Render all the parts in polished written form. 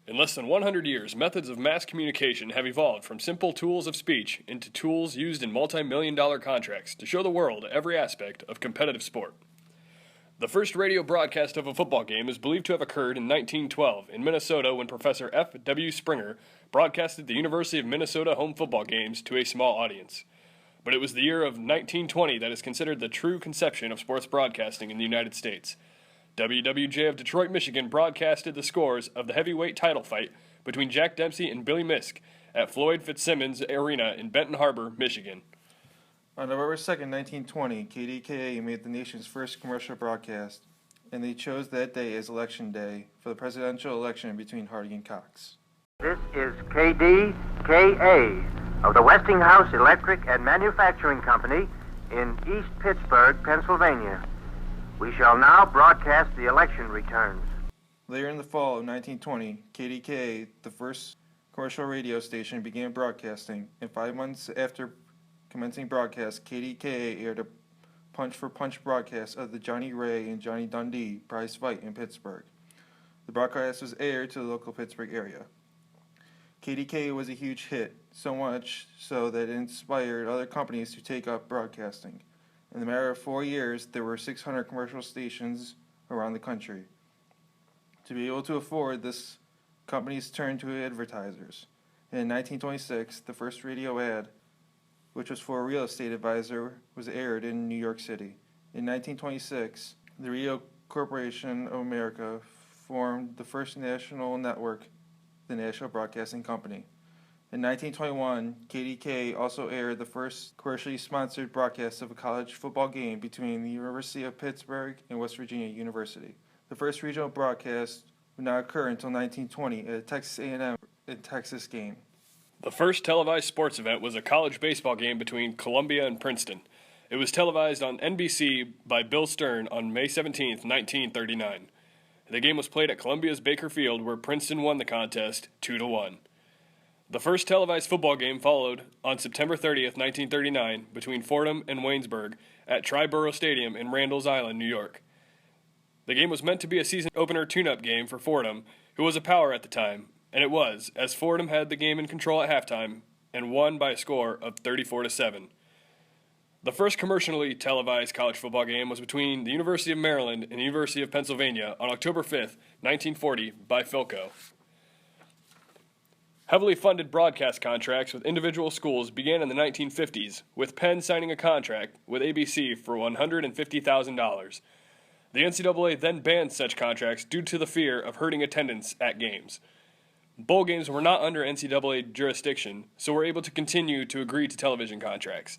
In less than 100 years, methods of mass communication have evolved from simple tools of speech into tools used in multi-million-dollar contracts to show the world every aspect of competitive sport. The first radio broadcast of a football game is believed to have occurred in 1912 in Minnesota when Professor F. W. Springer broadcasted the University of Minnesota home football games to a small audience. But it was the year of 1920 that is considered the true conception of sports broadcasting in the United States. WWJ of Detroit, Michigan broadcasted the scores of the heavyweight title fight between Jack Dempsey and Billy Misk at Floyd Fitzsimmons Arena in Benton Harbor, Michigan. On November 2nd, 1920, KDKA made the nation's first commercial broadcast, and they chose that day as Election Day for the presidential election between Harding and Cox. This is KDKA of the Westinghouse Electric and Manufacturing Company in East Pittsburgh, Pennsylvania. We shall now broadcast the election returns. Later in the fall of 1920, KDKA, the first commercial radio station, began broadcasting, and 5 months after commencing broadcast, KDKA aired a punch-for-punch broadcast of the Johnny Ray and Johnny Dundee prize fight in Pittsburgh. The broadcast was aired to the local Pittsburgh area. KDKA was a huge hit, so much so that it inspired other companies to take up broadcasting. In the matter of 4 years, there were 600 commercial stations around the country. To be able to afford this, companies turned to advertisers. In 1926, the first radio ad, which was for a real estate advisor, was aired in New York City. In 1926, the Radio Corporation of America formed the first national network, the National Broadcasting Company. In 1921, KDK also aired the first commercially sponsored broadcast of a college football game between the University of Pittsburgh and West Virginia University. The first regional broadcast would not occur until 1920 at a Texas A&M and Texas game. The first televised sports event was a college baseball game between Columbia and Princeton. It was televised on NBC by Bill Stern on May 17, 1939. The game was played at Columbia's Baker Field, where Princeton won the contest 2-1. The first televised football game followed on September 30th, 1939, between Fordham and Waynesburg at Triborough Stadium in Randall's Island, New York. The game was meant to be a season opener tune-up game for Fordham, who was a power at the time, and it was, as Fordham had the game in control at halftime and won by a score of 34-7. The first commercially televised college football game was between the University of Maryland and the University of Pennsylvania on October 5th, 1940, by Philco. Heavily funded broadcast contracts with individual schools began in the 1950s, with Penn signing a contract with ABC for $150,000. The NCAA then banned such contracts due to the fear of hurting attendance at games. Bowl games were not under NCAA jurisdiction, so were able to continue to agree to television contracts.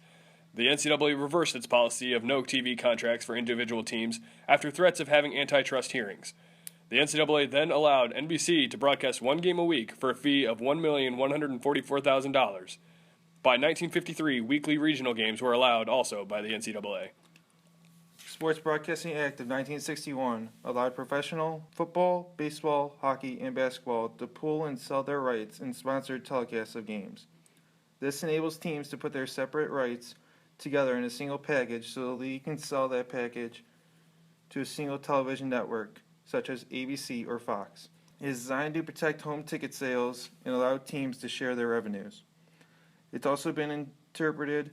The NCAA reversed its policy of no TV contracts for individual teams after threats of having antitrust hearings. The NCAA then allowed NBC to broadcast one game a week for a fee of $1,144,000. By 1953, weekly regional games were allowed also by the NCAA. Sports Broadcasting Act of 1961 allowed professional football, baseball, hockey, and basketball to pool and sell their rights in sponsored telecasts of games. This enables teams to put their separate rights together in a single package so the league can sell that package to a single television network, such as ABC or Fox. It is designed to protect home ticket sales and allow teams to share their revenues. It's also been interpreted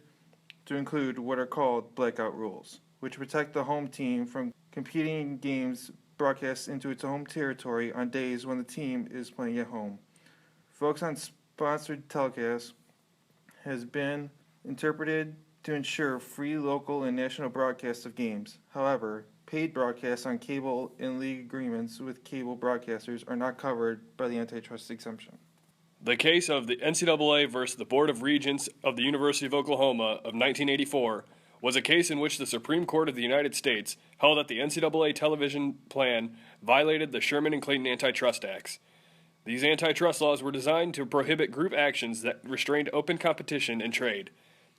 to include what are called blackout rules, which protect the home team from competing games broadcast into its home territory on days when the team is playing at home. Focus on sponsored telecasts has been interpreted to ensure free local and national broadcasts of games. However, paid broadcasts on cable and league agreements with cable broadcasters are not covered by the antitrust exemption. The case of the NCAA versus the Board of Regents of the University of Oklahoma of 1984 was a case in which the Supreme Court of the United States held that the NCAA television plan violated the Sherman and Clayton Antitrust Acts. These antitrust laws were designed to prohibit group actions that restrained open competition and trade.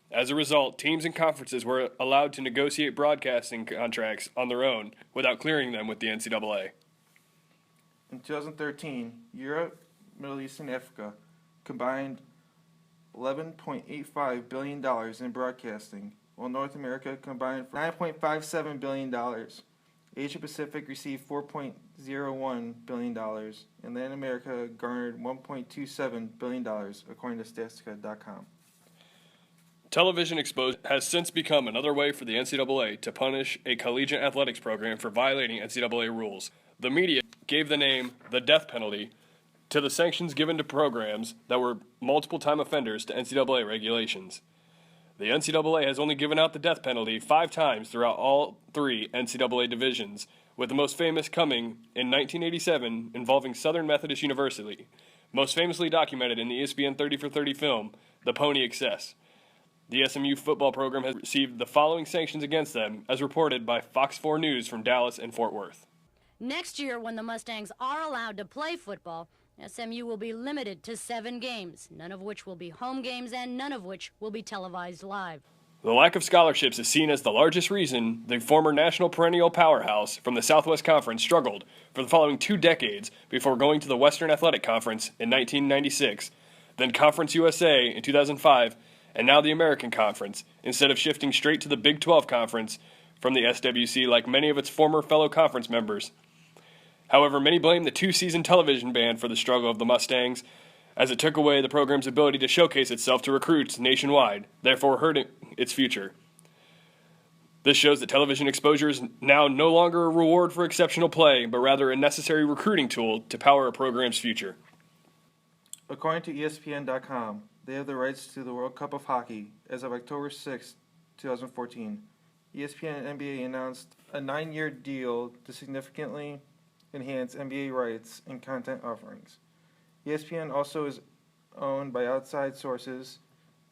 As a result, teams and conferences were allowed to negotiate broadcasting contracts on their own without clearing them with the NCAA. In 2013, Europe, Middle East, and Africa combined $11.85 billion in broadcasting, while North America combined for $9.57 billion. Asia Pacific received $4.01 billion, and Latin America garnered $1.27 billion, according to Statistica.com. Television exposure has since become another way for the NCAA to punish a collegiate athletics program for violating NCAA rules. The media gave the name the death penalty to the sanctions given to programs that were multiple-time offenders to NCAA regulations. The NCAA has only given out the death penalty 5 times throughout all 3 NCAA divisions, with the most famous coming in 1987 involving Southern Methodist University, most famously documented in the ESPN 30 for 30 film, The Pony Excess. The SMU football program has received the following sanctions against them, as reported by Fox 4 News from Dallas and Fort Worth. Next year, when the Mustangs are allowed to play football, SMU will be limited to 7 games, none of which will be home games and none of which will be televised live. The lack of scholarships is seen as the largest reason the former national perennial powerhouse from the Southwest Conference struggled for the following 2 decades before going to the Western Athletic Conference in 1996, then Conference USA in 2005, and now the American Conference, instead of shifting straight to the Big 12 Conference from the SWC like many of its former fellow conference members. However, many blame the 2-season television ban for the struggle of the Mustangs, as it took away the program's ability to showcase itself to recruits nationwide, therefore hurting its future. This shows that television exposure is now no longer a reward for exceptional play, but rather a necessary recruiting tool to power a program's future. According to ESPN.com, they have the rights to the World Cup of Hockey as of October 6, 2014. ESPN and NBA announced a 9-year deal to significantly enhance NBA rights and content offerings. ESPN also is owned by outside sources.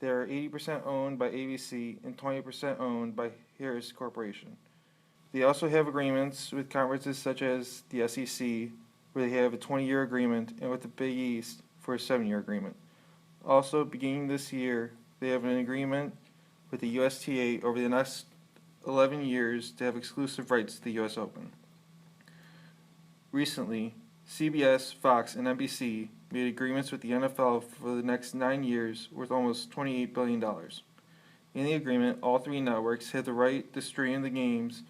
They are 80% owned by ABC and 20% owned by Harris Corporation. They also have agreements with conferences such as the SEC, where they have a 20-year agreement, and with the Big East for a 7-year agreement. Also, beginning this year, they have an agreement with the USTA over the next 11 years to have exclusive rights to the U.S. Open. Recently, CBS, Fox, and NBC made agreements with the NFL for the next 9 years worth almost $28 billion. In the agreement, all 3 networks have the right to stream the games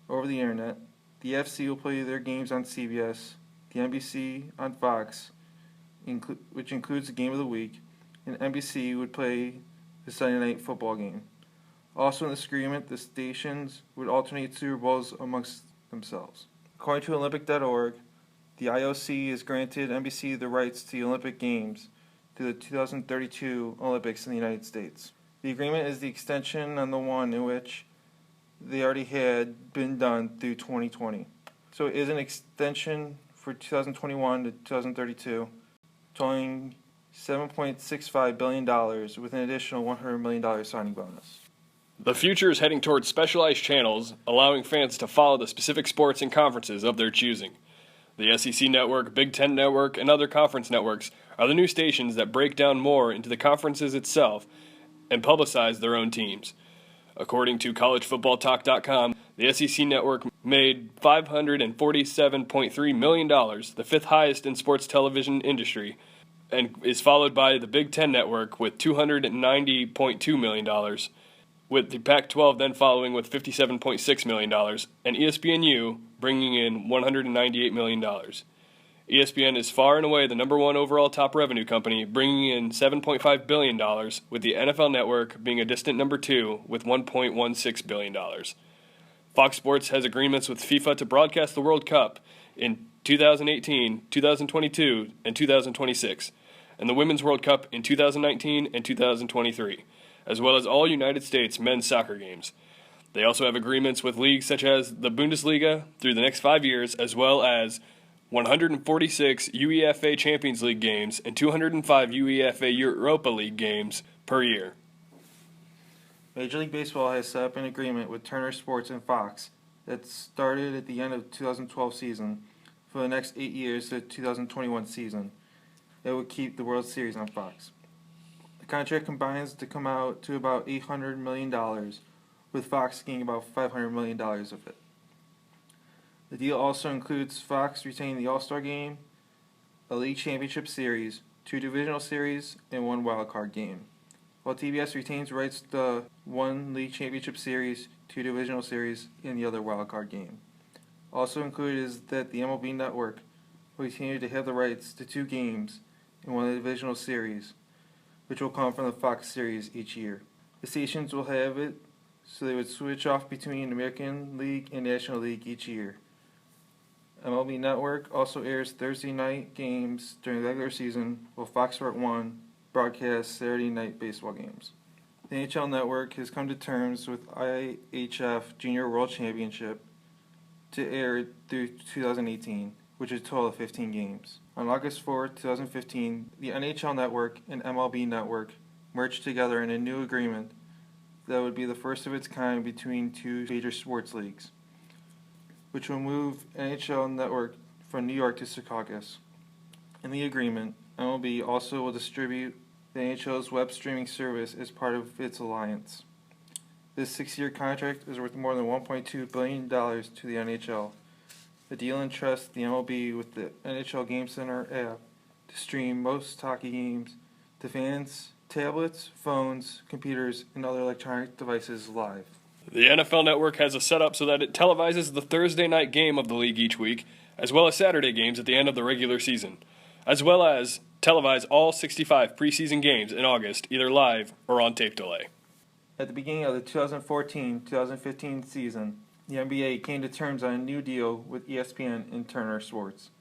over the internet. The FC will play their games on CBS, the NBC on Fox, which includes the game of the week, and NBC would play the Sunday Night Football game. Also in this agreement, the stations would alternate Super Bowls amongst themselves. According to Olympic.org, the IOC has granted NBC the rights to the Olympic Games to the 2032 Olympics in the United States. The agreement is the extension on the one in which they already had been done through 2020. So it is an extension for 2021 to 2032, totaling $7.65 billion with an additional $100 million signing bonus. The future is heading towards specialized channels, allowing fans to follow the specific sports and conferences of their choosing. The SEC Network, Big Ten Network, and other conference networks are the new stations that break down more into the conferences itself and publicize their own teams. According to collegefootballtalk.com, the SEC Network made $547.3 million, the 5th highest in sports television industry, and is followed by the Big Ten Network with $290.2 million, with the Pac-12 then following with $57.6 million, and ESPNU bringing in $198 million. ESPN is far and away the number 1 overall top revenue company, bringing in $7.5 billion, with the NFL Network being a distant number 2 with $1.16 billion. Fox Sports has agreements with FIFA to broadcast the World Cup in 2018, 2022, and 2026, and the Women's World Cup in 2019 and 2023, as well as all United States men's soccer games. They also have agreements with leagues such as the Bundesliga through the next 5 years, as well as 146 UEFA Champions League games and 205 UEFA Europa League games per year. Major League Baseball has set up an agreement with Turner Sports and Fox that started at the end of the 2012 season for the next 8 years to the 2021 season. It would keep the World Series on Fox. The contract combines to come out to about $800 million, with Fox getting about $500 million of it. The deal also includes Fox retaining the All-Star Game, a League Championship Series, 2 Divisional Series, and 1 Wildcard Game, while TBS retains rights to the 1 League Championship Series, 2 Divisional Series, and the other Wildcard Game. Also included is that the MLB Network will continue to have the rights to 2 games in one of the divisional series, which will come from the Fox series each year. The stations will have it so they would switch off between American League and National League each year. MLB Network also airs Thursday night games during the regular season, while Fox Sport 1 broadcasts Saturday night baseball games. The NHL Network has come to terms with IHF Junior World Championship to air through 2018, which is a total of 15 games. On August 4, 2015, the NHL Network and MLB Network merged together in a new agreement that would be the first of its kind between 2 major sports leagues, which will move NHL Network from New York to Secaucus. In the agreement, MLB also will distribute the NHL's web streaming service as part of its alliance. This 6-year contract is worth more than $1.2 billion to the NHL. The deal entrusts the MLB with the NHL Game Center app to stream most hockey games to fans, tablets, phones, computers, and other electronic devices live. The NFL Network has a setup so that it televises the Thursday night game of the league each week, as well as Saturday games at the end of the regular season, as well as televise all 65 preseason games in August, either live or on tape delay. At the beginning of the 2014-2015 season, the NBA came to terms on a new deal with ESPN and Turner Sports,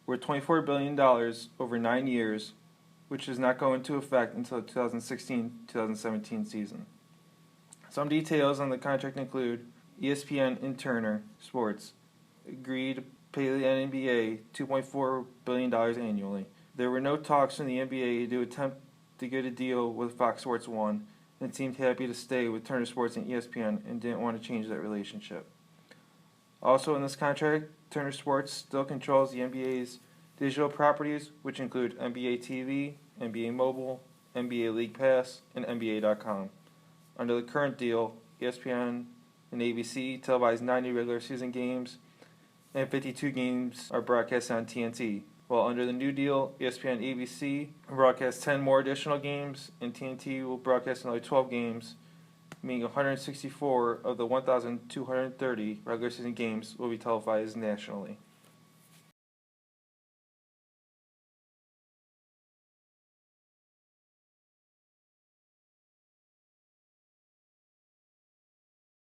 worth $24 billion over 9 years, which does not go into effect until the 2016-2017 season. Some details on the contract include ESPN and Turner Sports agreed to pay the NBA $2.4 billion annually. There were no talks from the NBA to attempt to get a deal with Fox Sports 1, and seemed happy to stay with Turner Sports and ESPN and didn't want to change that relationship. Also in this contract, Turner Sports still controls the NBA's digital properties, which include NBA TV, NBA Mobile, NBA League Pass, and NBA.com. Under the current deal, ESPN and ABC televise 90 regular season games, and 52 games are broadcast on TNT. While under the new deal, ESPN and ABC will broadcast 10 more additional games, and TNT will broadcast another 12 games, meaning 164 of the 1,230 regular season games will be televised nationally.